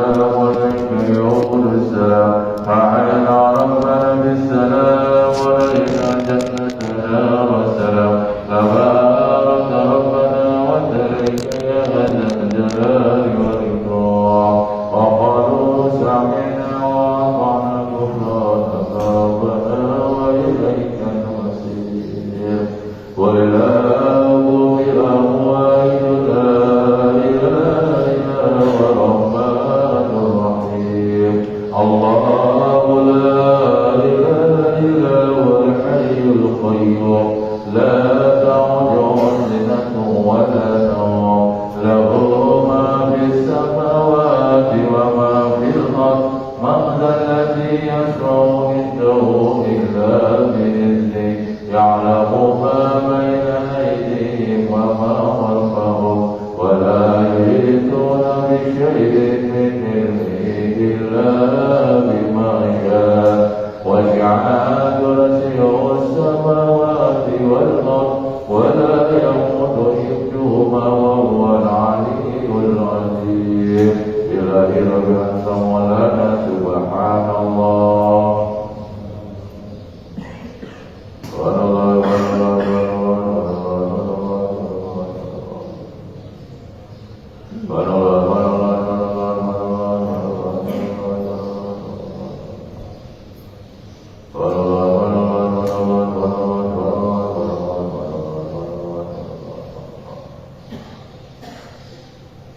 عليك يقول السلام أحينا ربنا بالسلام ولينا جنة دار السلام تبارك ربنا وتعاليك يا ذا الجلال والإكرام وقالوا سمعنا وأطعنا غفرانك ربنا وإليك المصير والإله إله واحد لا إله إلا هو الرحمن الرحيم الله لا إله إلا هو الحي القيوم لا تأخذه سنة ولا نوم له ما في السماوات وما في الأرض من ذا الذي يشفع عنده إلا بإذنه يعلم ما بين أيديهم وما خلفهم ولا يحيطون بشيء من علمه إلا بما شاء وسع كرسيه السماوات والأرض ولا يئوده حفظهما وهو العلي العظيم إلهي رب أنت مولانا سبحان الله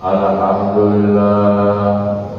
Alhamdulillah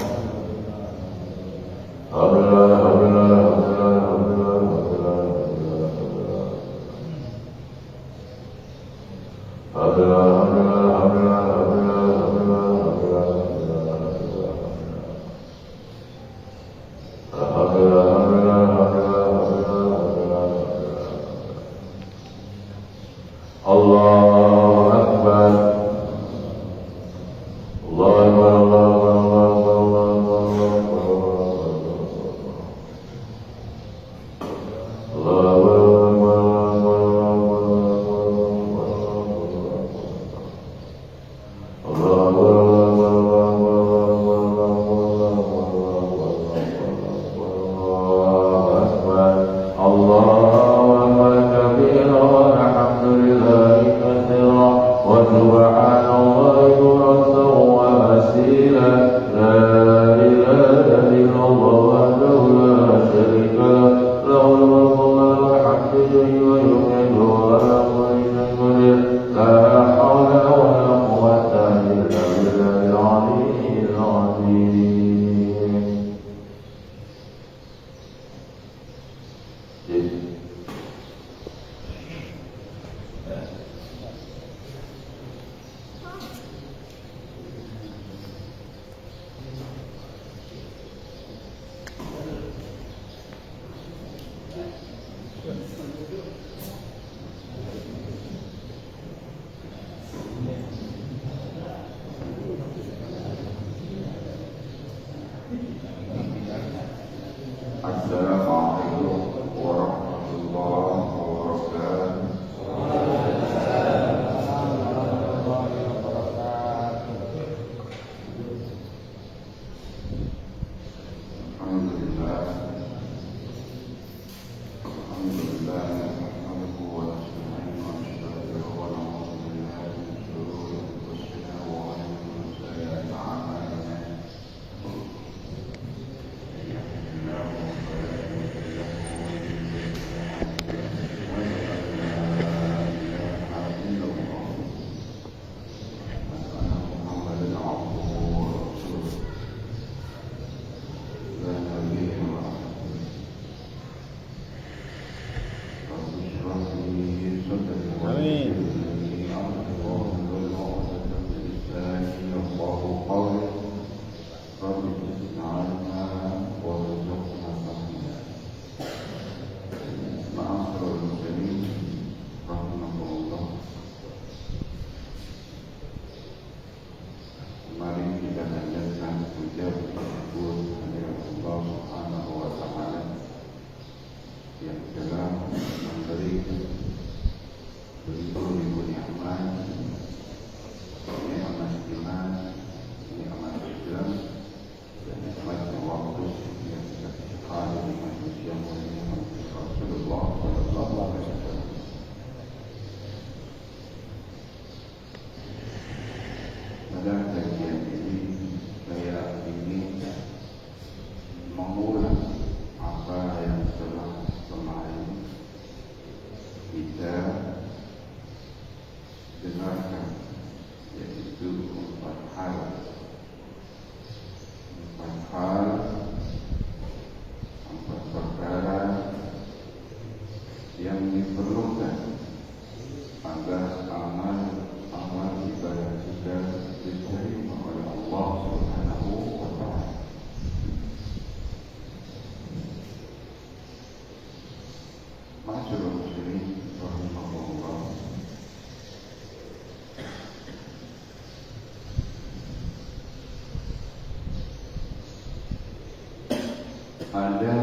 ada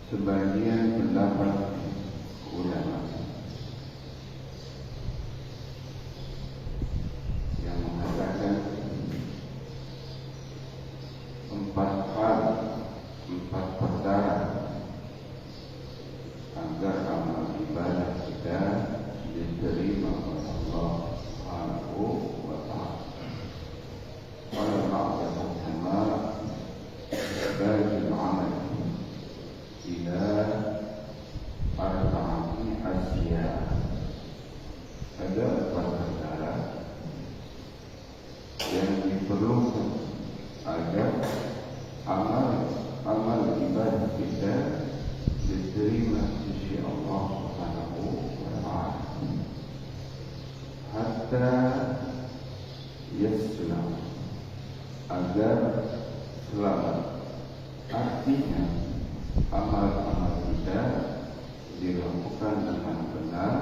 sebagian pendapat ulama yang mengatakan empat perkara agar amal ibadah kita diterima oleh Allah Subhanahu wa ta'ala. Qala ba'd al-ulama bagi amal ila arba'ati asya. Ada empat perkara yang diperlukan agar amal ibadah kita diterima sisi Allah Subhanahu wa ta'ala. Hatta yaslam, agar selamat. Artinya amal-amal kita dilakukan dengan benar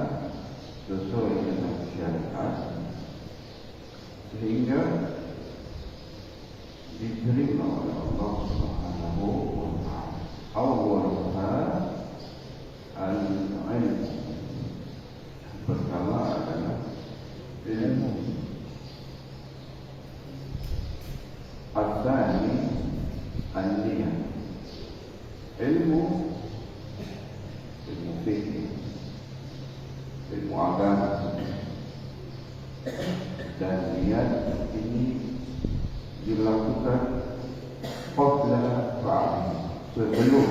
sesuai dengan syariat sehingga diterima oleh Allah Subhanahu wa ta'ala. Awwaluha al-ilm. Pertama adalah ilmu. Al-thani an-niyah. Ilmu fikih, ilmu agama, dan niat ini dilakukan qabla fa'il, sebelum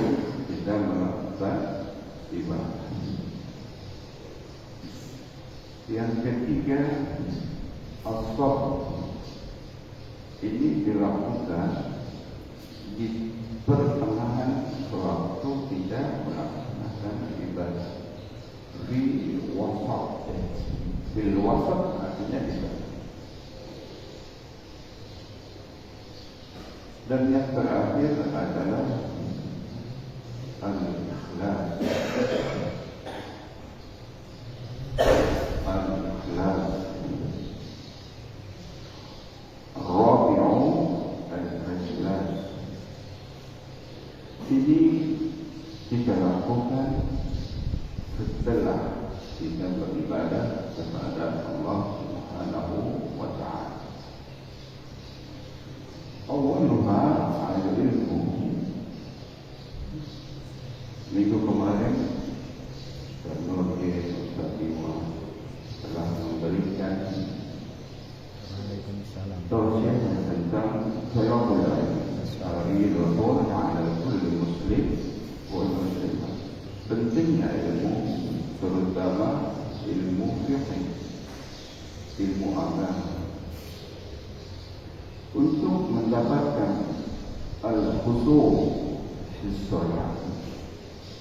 kita melakukan ibadah. Yang ketiga, as-sabr. Ini dilakukan di pertengahan waktu kita melaksanakan ibadah. Fil wasat artinya ibadah. Dan yang terakhir adalah al-ikhlas. Al-ikhlas. Rabi'u al-ikhlas. Ini kita lakukan setelah kita beribadah kepada Allah Subhanahu wa ta'ala. Awwaluha al-ilmu. Minggu kemarin Nur Ustaz Iwan telah memberikan tausiah tentang salawat Rasul ala kulli muslim wa muslimah. Pentingnya ilmu, terutama ilmu fikih, ilmu agama, untuk mendapatkan al-khusu' fi shalah.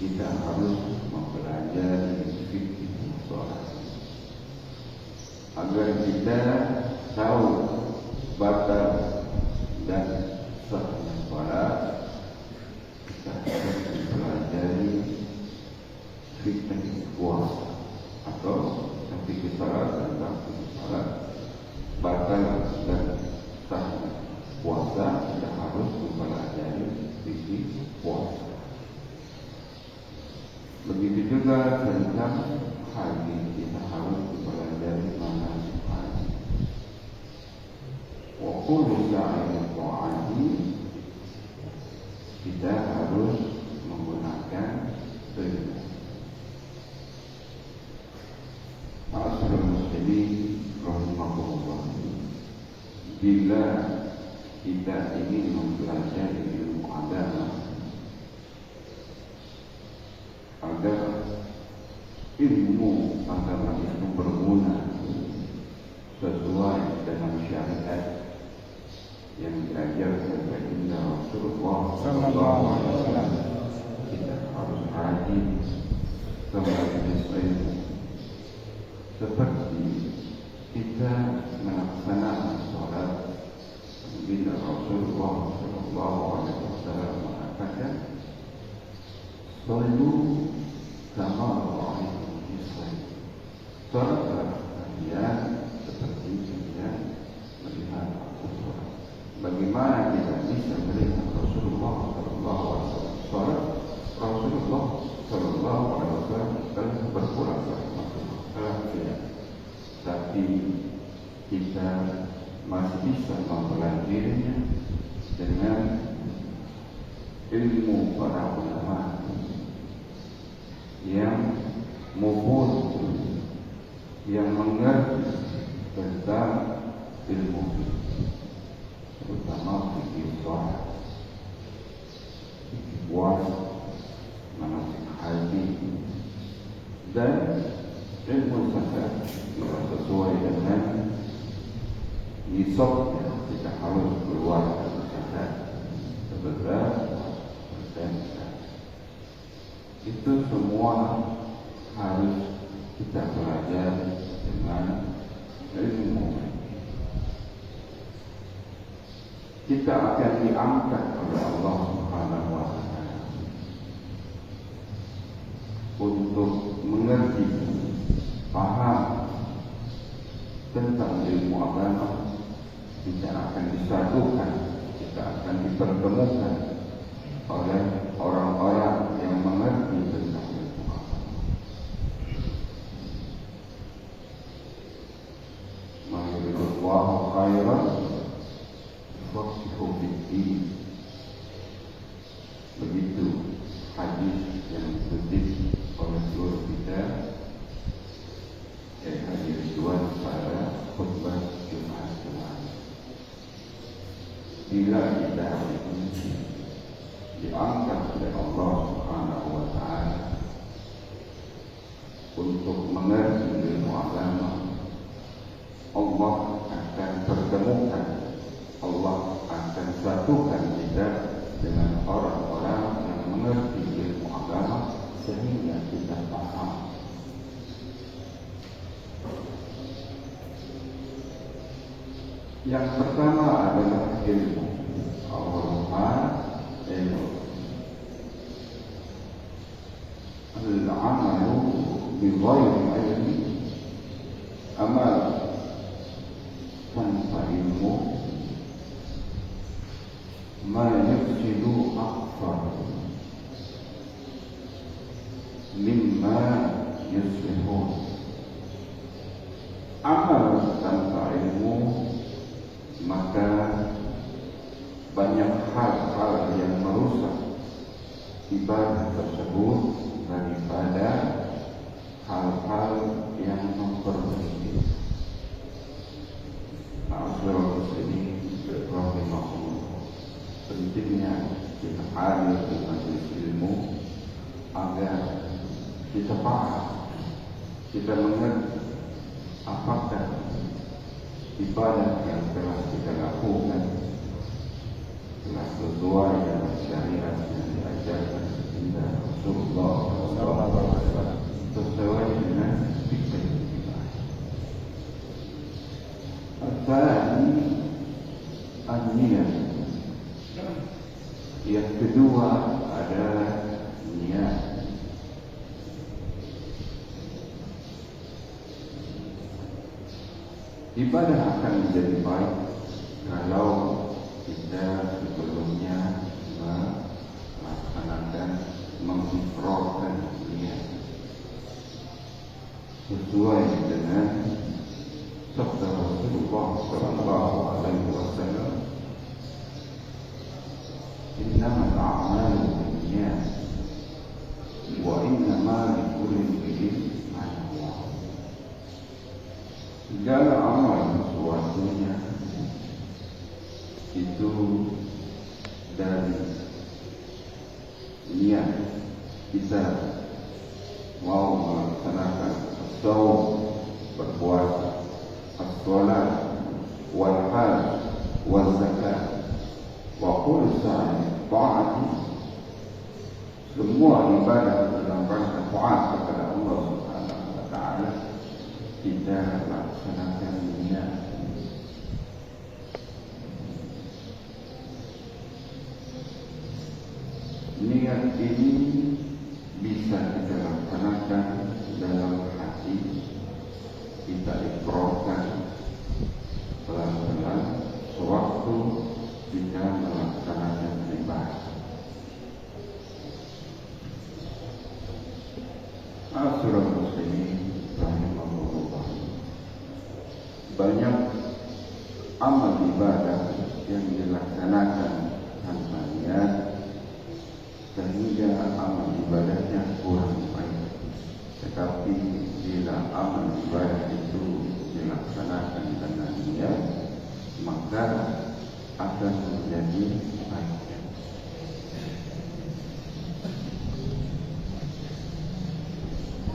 Kita harus mempelajari fikih shalah agar kita tahu batal dan sahnya shalah. Kita harus mempelajari fikih puasa atau fikih shalah tentang fikih shalah batal dan sahnya puasa. Kita harus mempelajari fikih puasa. Begitu juga tentang haji, kita harus mempelajari manasik haji. Wa kullu sa'in ta'ati, kita harus menggunakan telinga. Ma'asyiral muslimin rahimahullah, bila kita ingin mempelajari ilmu agama agar ilmu agama itu berguna sesuai dengan syariat yang diajarkan oleh Rasulullah sallallahu alaihi wasallam, kita harus rajin ke majelis ilmu seperti kita melaksanakan sholat. Bila Rasulullah sallallahu alaihi wasallam mengatakan, "Sallu kama ra'aytumuni usalli." Salatlah kalian seperti kalian melihat aku salat. Bagi bagaimana kita bisa melihat Rasulullah Sallallahu Alaihi Wasallam sholat? Rasulullah Sallallahu Alaihi Wasallam telah berpuasa, telah tidak. Tapi kita masih bisa mempelajarinya dengan ilmu para ulama yang mumpuni, yang mengerti tentang ilmu terutama fikih sholat, fikih puasa, manasik haji, dan ilmu zakat sesuai dengan nisabnya kita harus keluarkan zakat sebesar persen. Itu semua harus kita pelajari dengan ilmu. Kita akan diangkat oleh Allah Subhanahu wa Ta'ala untuk mengerti, paham tentang ilmu agama. Kita akan disatukan, kita akan dipertemukan oleh orang-orang yang mengerti tentang ilmu agama. Mayuridullahu khairan yufaqihu fid-din. Begitu hadis yang dikutip oleh guru kita Haji Ridwan pada khutbah Jumat kemarin. Bila kita ini diangkat oleh Allah Subhanahu wa Ta'ala untuk mengerti ilmu agama, Allah akan pertemukan, Allah akan satukan kita dengan orang-orang yang mengerti ilmu agama sehingga kita paham. Yang pertama adalah ilmu. Ilmu. Al-amalu bi-ghairi ilmi. Amal tanpa ilmu ma yufsidu akthar mimma yuslihun. Amal tanpa ilmu maka banyak hal-hal yang merusak ibadah tersebut daripada hal-hal yang memperbaiki. Ma'asyiral muslimin rahimahumullah, pentingnya kita hadir di majelis ilmu agar kita paham, kita mengerti apakah ibadah yang telah kita lakukan telah sesuai dengan syariat yang diajarkan oleh Rasulullah SAW, sesuai dengan fikih kita. Al-Thani an-niyah. Yang kedua adalah niat. Ibadah akan menjadi baik kalau kita sebelumnya melaksanakan, mengifrahkan niat sesuai dengan sabda Rasulullah Sallallahu Alaihi Wasallam, innamal a'malu binniyat wa innama likulli imri'in ma nawa. Segala amal sesuatunya itu dari niat kita mau melaksanakan saum, berpuasa, as-salat, wal hajj, wal zakat, wa kullu sa'in ta'ati. Semua ibadah dalam rangka taat kepada Allah Subhanahu wa Ta'ala kita laksanakan niat. Niat ini bisa kita laksanakan dalam hati, kita ikrarkan pelan-pelan sewaktu di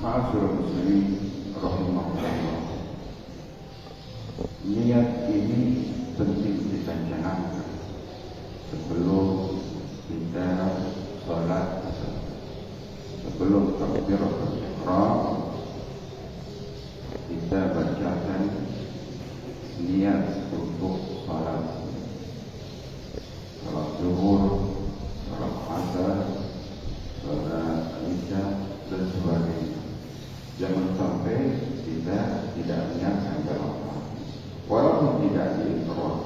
Ma'asyiral muslimin rahimahullah. Niat ini penting kita canangkan sebelum kita sholat, sebelum takbiratul ihram kita bacakan niat untuk sholat zuhur, sholat asar, sholat isya dan sebagainya. Jangan sampai kita tidak niatkan dalam hati, walaupun tidak diikrar.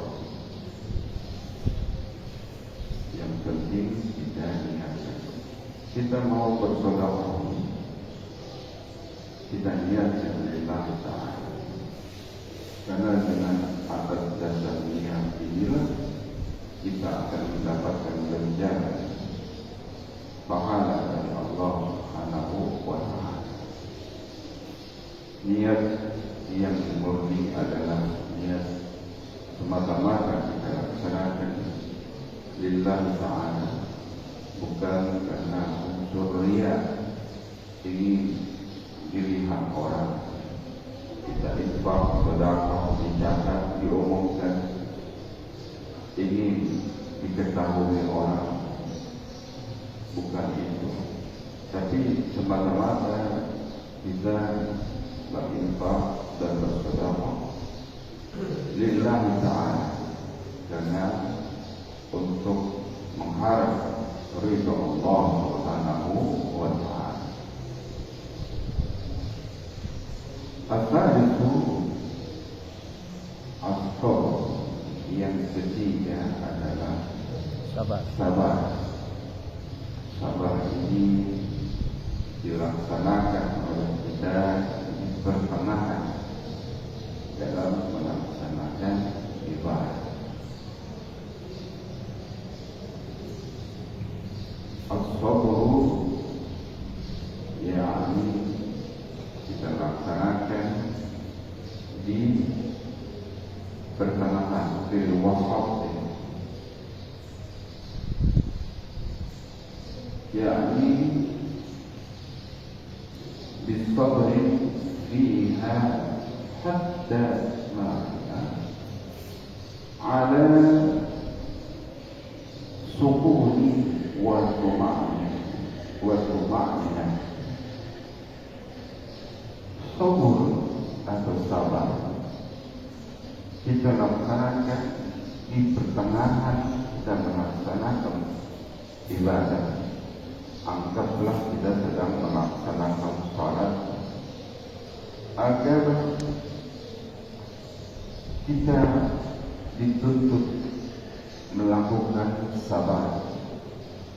Yang penting kita niatkan. Kita mau bersedekah, kita niatkan lillah ta'ala. Karena dengan atas dasar niat inilah kita akan mendapatkan ganjaran pahala dari Allah Subhanahu wa Ta'ala. Niat yang murni adalah niat semata-mata kita laksanakan lillah ta'ala, bukan karena unsur riya, ingin dilihat orang. Kita infak, sedekah, dicatat, diumumkan, ingin diketahui orang, bukan itu. Tapi semata-mata kita berinfak dan bersedekah lillah ta'ala, karena untuk mengharap ridha Allah Subhanahu wa Ta'ala. As-sadisu as-sabr, yang ketiga adalah sabar. Sabar ini dilaksanakan oleh kita pertengahan dalam melaksanakan ibadah. As-sabru yakni kita laksanakan di pertengahan, di wasat, yakni bisabri fiha hatta ma'ana ala sukuni wa tuma'nina. Sabur atau sabar kita laksanakan di pertengahan kita melaksanakan ibadah. Anggaplah kita sedang melaksanakan salat, agar kita dituntut melakukan sabar.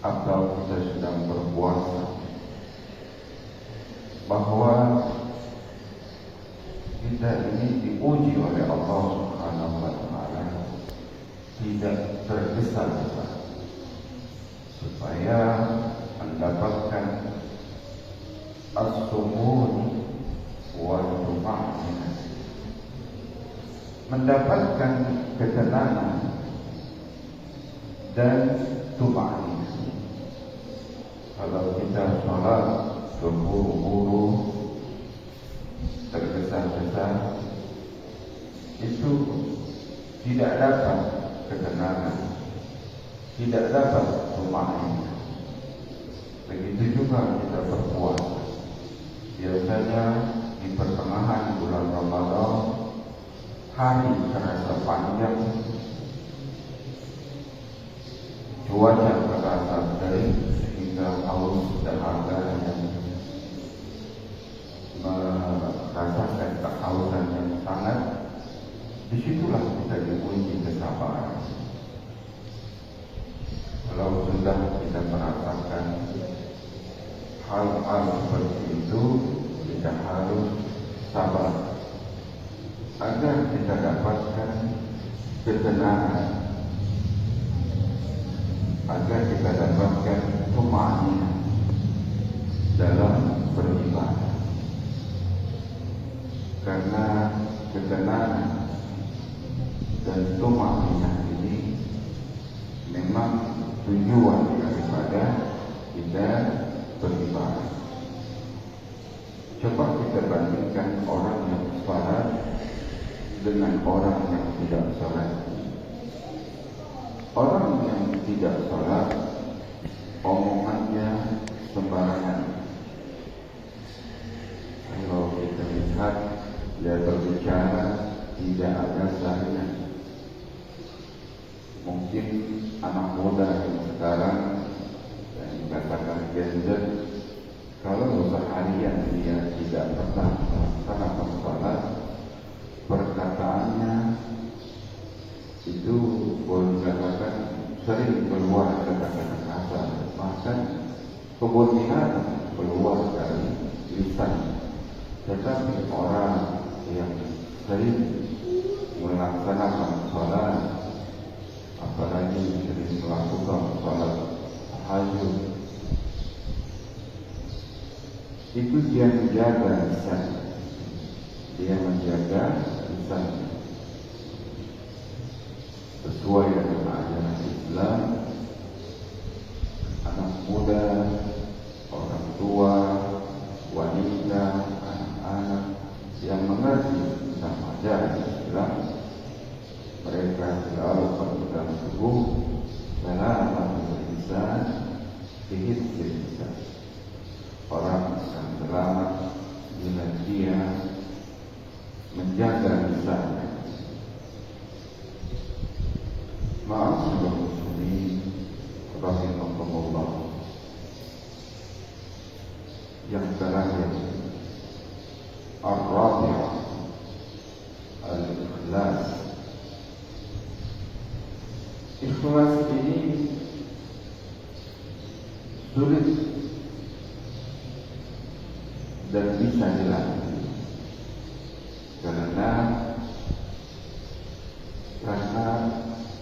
Atau kita sedang berpuasa, bahwa kita ini diuji oleh Allah Subhanahu wa Ta'ala, tidak tergesa-gesa, supaya mendapatkan as-sukun wal tuma'nina, mendapatkan ketenangan dan tuma'nina. Kalau kita sholat terburu-buru, tergesa-gesa, itu tidak dapat ketenangan, tidak dapat tuma'nina. Begitu juga kita berpuasa. Biasanya di pertengahan bulan Ramadan, hari terasa panjang, cuaca terasa kering, sehingga haus dahaga yang merasakan kehausan yang sangat. Disitulah kita diuji kesabaran. Kalau sudah kita merasakan hal-hal seperti itu, kita harus sabar agar kita dapatkan ketenangan, agar kita dapatkan tuma'nina dalam beribadah. Karena ketenangan dan tuma'nina ini memang tujuan daripada kita beribadah. membedakan orang yang salat dengan orang yang tidak salat. Orang yang tidak salat, omongannya sembarangan. Kalau kita lihat, dia berbicara tidak ada sarinya. Mungkin anak muda yang sekarang yang dikatakan Gen Z, kalau seharian dia tidak pernah melaksanakan salat, perkataannya itu boleh dikatakan sering keluar kata-kata kasar, bahkan kebun binatang keluar dari lisan. Tetapi orang yang sering melaksanakan salat, apalagi sering melakukan salat tahajud, itu dia menjaga lisan. Dia menjaga lisan sesuai dengan ajaran Islam. Anak muda, orang tua, wanita, anak-anak yang mengerti tentang ajaran Islam, mereka selalu berpegang teguh selamatul lisan bihifdzil lisan. Orang akan selamat bila dia menjaga lisannya. Ma'asyiral muslimin rahimakumullah. Yang terakhir, ar-rabi'ah al-ikhlas. Ikhlas ini sulit dan bisa dilatih karena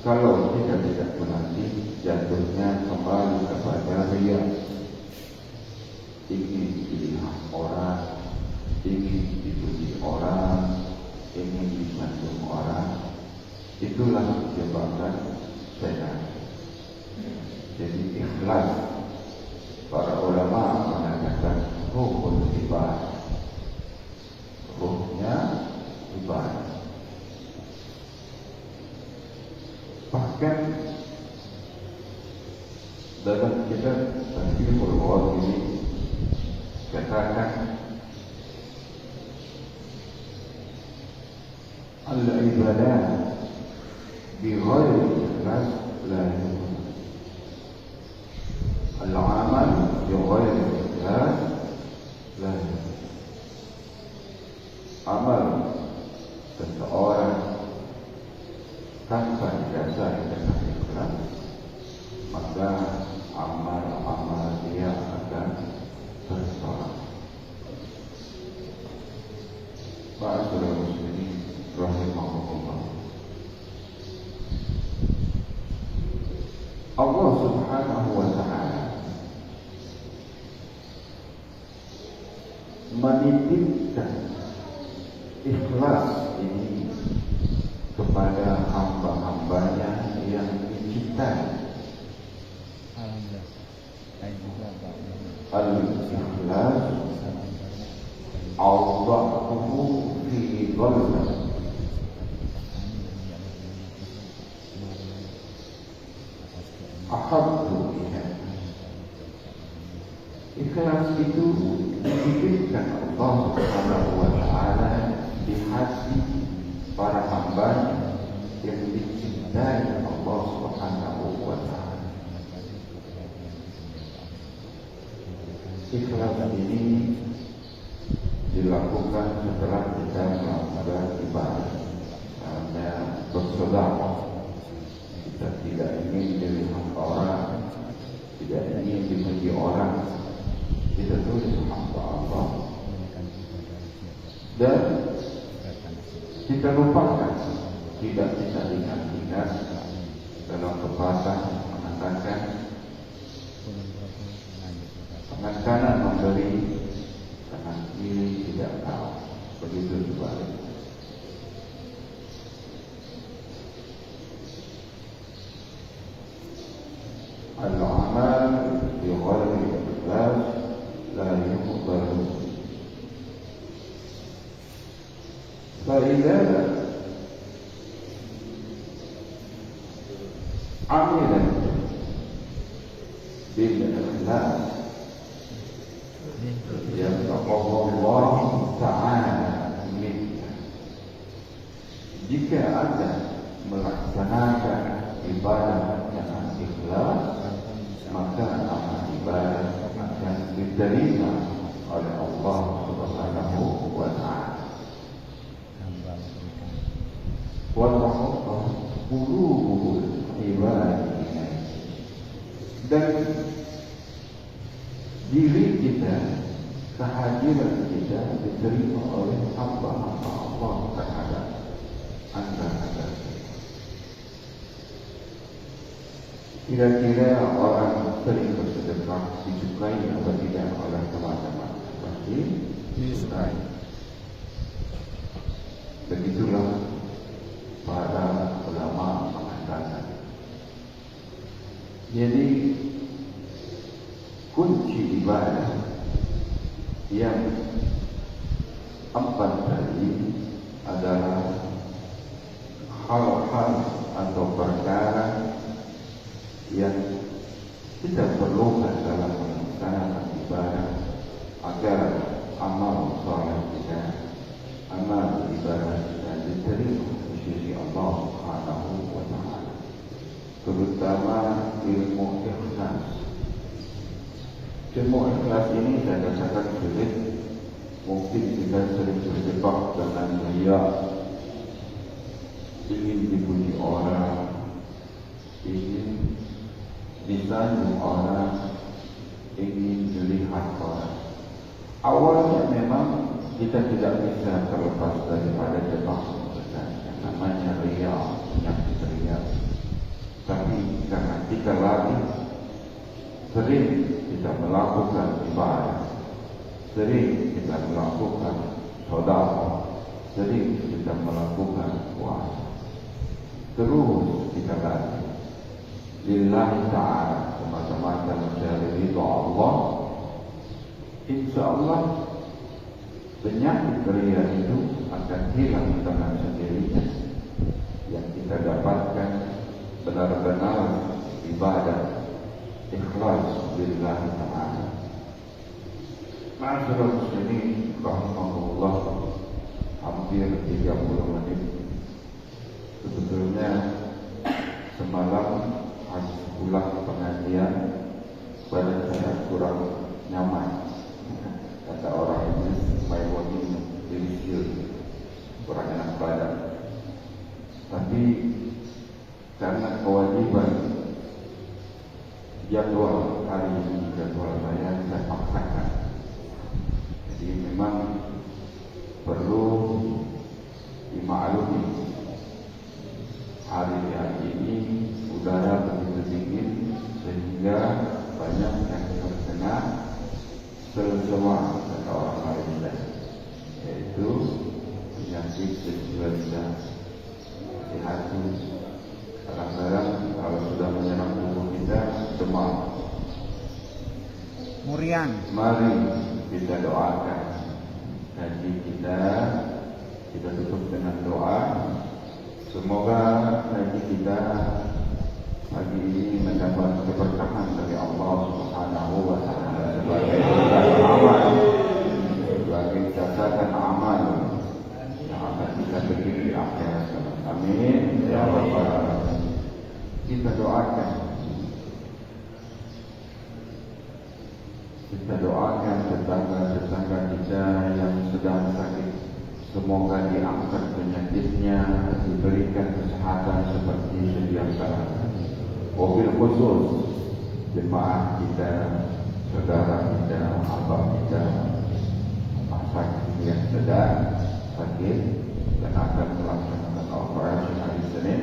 kalau kita tidak melatih, jatuhnya kembali kepada riya. Ingin dilihat orang, ingin dipuji orang, ingin disanjung orang, itulah menyebabkan setan. Jadi ikhlas, para ulama mengatakan ruhul ibadah, ruhnya ibadah. Bahkan dalam kitab Tafsirul Ghazali katakan al-ibadah bi ghairi ikhlas la yumkin. Al-amal bi ghairi ikhlas la yumkin. Amal seseorang tanpa didasari dengan ikhlas, maka amal-amal dia akan tertolak. Ma'asyiral muslimin rahimahumullah. Allah Subhanahu wa ta'ala menitipkan ikhlas ini kepada hamba-hambanya yang dicintai. Al-ikhlas Allahu fi qalbi. Ahabbu biha. Ikhlas itu dititipkan Allah Subhanahu wa ta'ala di hati para hamba yang dicintai Allah Subhanahu wa ta'ala. Ikhlas ini dilakukan setelah kita melakukan ibadah, misalnya bersedekah. Kita tidak ingin dilihat orang, tidak ingin dipuji orang, kita tulis hamba Allah dan kita lupakan. Tidak kita ingat-ingat. Dalam pepatah mengatakan tangan kanan memberi, tangan kiri tidak tahu. Begitu sebaliknya. Al-amal bi ghairi ikhlas la yuqbal. فإذا عمل بالإخلاص يرزقه الله تعالى منه. Jika Anda melaksanakan ibadah dengan ikhlas, maka amal ibadah akan diterima oleh Allah Subhanahu wa Ta'ala. Wallahu qulubul ibadi, dan diri kita, kehadiran kita diterima oleh hamba-hamba Allah terhadap anda. Kira-kira orang sering bersedekah disukai atau tidak oleh teman-teman? Pasti disukai. Begitulah para ulama mengatakan. Jadi kunci ibadah yang empat tadi adalah hal-hal atau perkara yang kita perlukan dalam melaksanakan ibadah agar amal soleh kita, amal ibadah kita diterima di sisi Allah Subhanahu wa Ta'ala, terutama ilmu ikhlas. Ilmu ikhlas ini saya katakan sulit. Mungkin kita sering terjebak dengan riya, ingin dipuji orang, ingin disanjung orang, ingin dilihat orang. Awalnya memang kita tidak bisa terlepas daripada jebakan yang namanya riya, penyakit riya. Tapi karena kita lagi sering kita melakukan ibadah, sering kita melakukan sedekah, sering kita melakukan puasa, terus kita lagi lillahi ta'ala, semata-mata mencari ridha Allah, insyaallah penyakit riya itu akan hilang dengan sendirinya. Yang kita dapatkan benar-benar ibadah ikhlas lillahi ta'ala. Ma'asyiral muslimin rahimahullah, hampir 30 menit. Sebetulnya semalam habis pulang pengajian, badan saya kurang nyaman. Kata orang ini, my body delicious, kurang enak badan. Tapi karena kewajiban jadwal hari ini, jadwal saya paksakan. Jadi memang perlu dimaklumi, hari ini udara begitu dingin sehingga banyak yang terkena sel-sewa, kata orang Malaysia, yaitu penyakit influenza. Hati-hati, kadang-kadang kalau sudah menyerang tubuh kita demam. Murian. Mari kita doakan haji kita tutup dengan doa. Semoga haji kita pagi ini mendapat keberkahan dari Allah Subhanahu wa Ta'ala sebagai amal, sebagai catatan amal yang akan kita beri di akhirat. Amin ya rabbal alamin. Kita doakan tetangga-tetangga kita yang sedang sakit, semoga diangkat penyakitnya, diberikan kesehatan seperti sedia kala. Wabil khusus jemaah kita, saudara kita, hamba kita, sakit yang sedang sakit dan akan melaksanakan operasi hari Senin,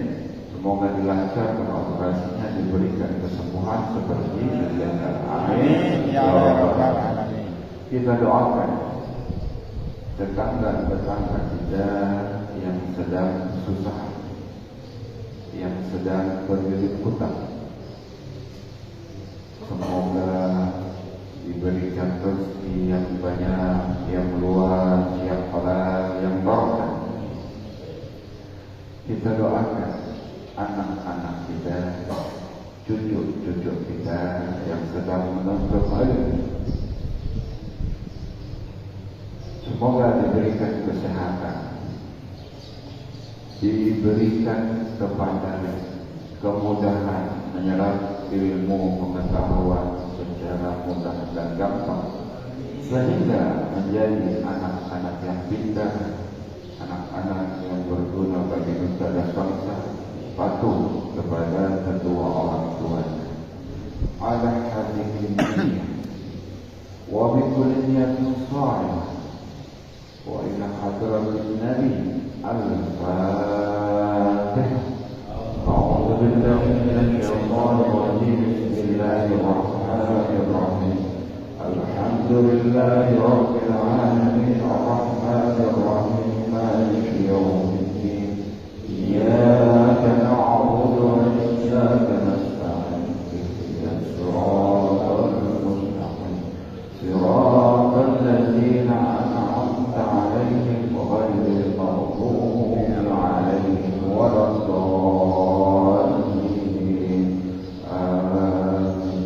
semoga dilancarkan operasinya, diberikan kesembuhan seperti sedia kala. Amin ya rabbal alamin. Kita doakan tetangga-tetangga kita yang sedang susah, yang sedang berlilit hutang, semoga diberikan rezeki yang banyak, yang luas, yang halal, yang barakah. sedang menuntut ilmu. Semoga diberikan kesehatan, diberikan kepada kemudahan menyerap ilmu pengetahuan secara mudah dan gampang, sehingga menjadi anak-anak yang pintar, anak-anak yang berguna bagi nusa dan bangsa, patuh kepada kedua orang tuanya. Ala hadhihi dunya wa bi kulli niyatin salihah wa ila hadratin nabi al-fatihah. A'udzu billahi minasy syaithanir rajim. Bismillahirrahmanirrahim. Alhamdulillahi rabbil alamin arrahmanir rahim maliki yaumiddin. Iyyaka na'budu wa iyyaka nasta'in. Ihdinas siratal mustaqim. Siratal ladzina an'amta 'alaihim ghairil maghdubi 'alaihim waladdallin. Amin.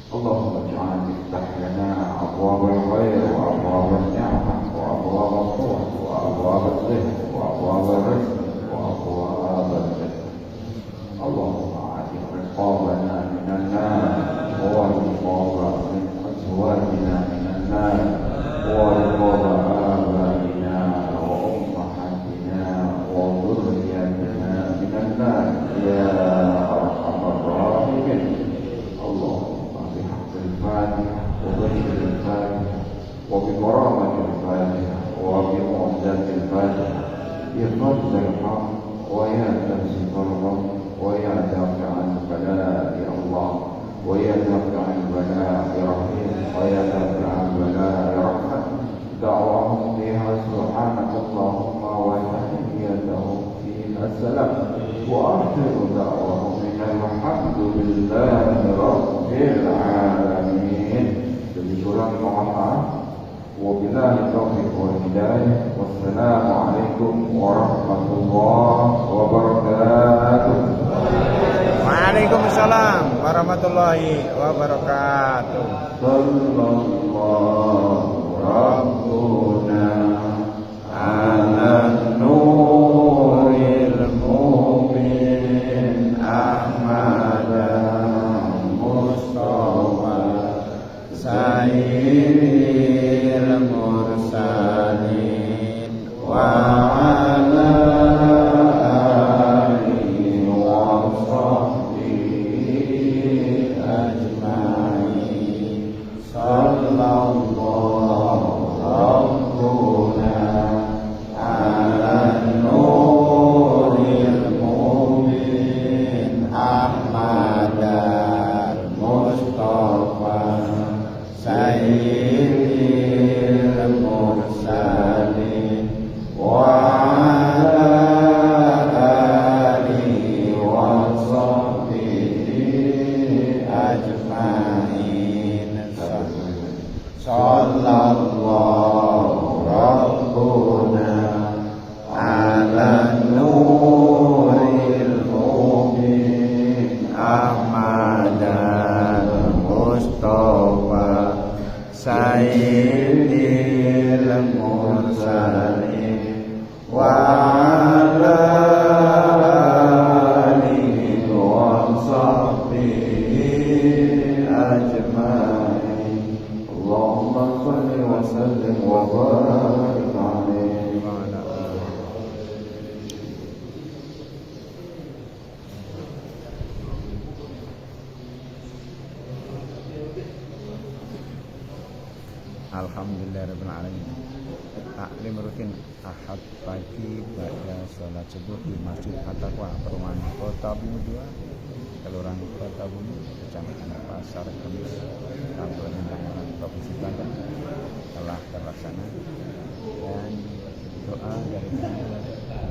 Allahumma ij'al iftah lana abwaab al-khair wa abwaab an-ni'mah wa abwaab al-quwwah wa abwaab al-rizq wa abwaab al-rizq wa abwaab al-rizq. Allahumma a'tiq riqabana minan nar wa riqaba min azwajina minan nar wa riqaba abaina wa ummahatina wa dhurriyyatina minan nar ya arhamar rahimin. Allahumma bihaqqil Fatihah wa bihaqqil Fatihah wa bi karamatil Fatihah wa bi mu'jizatil Fatihah ya qaddal haq wa ya tamsikal haq wa ya dafi'al bala ya Allah wa ya dafi'al bala ya Rahim wa ya dafi'al bala ya Rahman. Da'wahum fiha subhanakallahumma wa tahiyyatuhum fiha salam wa akhiru da'wahum alhamdulillahi rabbil alamin. Lebih kurang mohon maaf. Wabillahi taufiq wal hidayah. Wassalamualaikum warahmatullahi wabarakatuh. Waalaikumsalam warahmatullahi wabarakatuh. Sallallahu rabbuna ala nuril mubin Ahmad Mustafa Sayyidil mursalin wa ala alihi wa sahbihi ajma'in. Sallallahu rabbuna ala nuril mubin Ahmad Mustafa Sayyidil mursalin wa ala alihi wa sahbihi ajma'in. Sallallahu rabbuna ala nuril mubin Ahmad Mustafa Sayyidil mursalin wa ala alihi wa sahbihi ajma'in. Allahumma salli wa sallim wa barik alaihi. Alhamdulillahirabbil alamin. Taklim rutin Ahad pagi pada salat subuh di Masjid At-Taqwa Perumahan Kota Bumi 2, Kelurahan Kota Bumi, Kecamatan Pasar Kemis, Kabupaten Tangerang, Provinsi Banten telah terlaksana, dan doa dari kami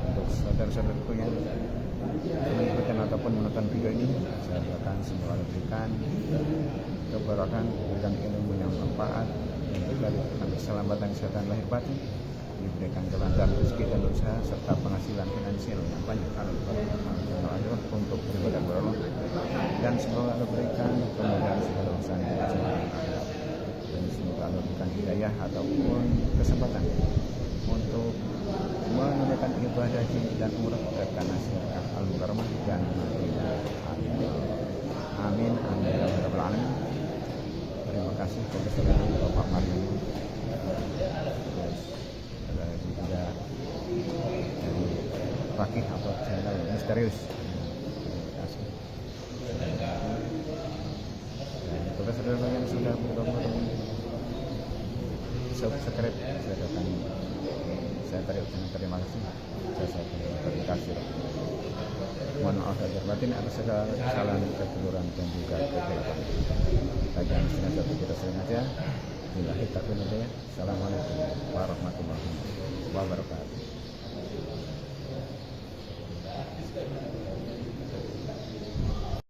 untuk saudara-saudaraku yang mengikuti ataupun menonton video ini, saya doakan semoga diberikan keberkahan, diberikan ilmu yang bermanfaat, dan juga diberikan keselamatan kesehatan lahir batin, diberikan kelancaran rezeki dan usaha serta penghasilan finansial yang banyak untuk beribadah kepada Allah. dan semoga Allah berikan kemudahan segala urusan kita semua. Dan semoga Allah berikan hidayah ataupun kesempatan untuk menunaikan ibadah haji dan umrah ke tanah Mekah Al-Mukarramah dan Madinah. Amin. Amin. Amin. Ya Rabbal Alamin. Terima kasih kepada saudara Bapak Mario. Terus ada juga dari Fakih atau channel misterius. Terima kasih. Dan kepada saudara yang sudah bergabung subscribe, saya terima kasih. Saya terima kasih. Mohon maaf lahir batin atas segala kesalahan, kekeliruan dan juga kegelapan. Bagian sengaja tidak sengaja. Billahi taufiq wal hidayah. Assalamualaikum warahmatullahi wabarakatuh.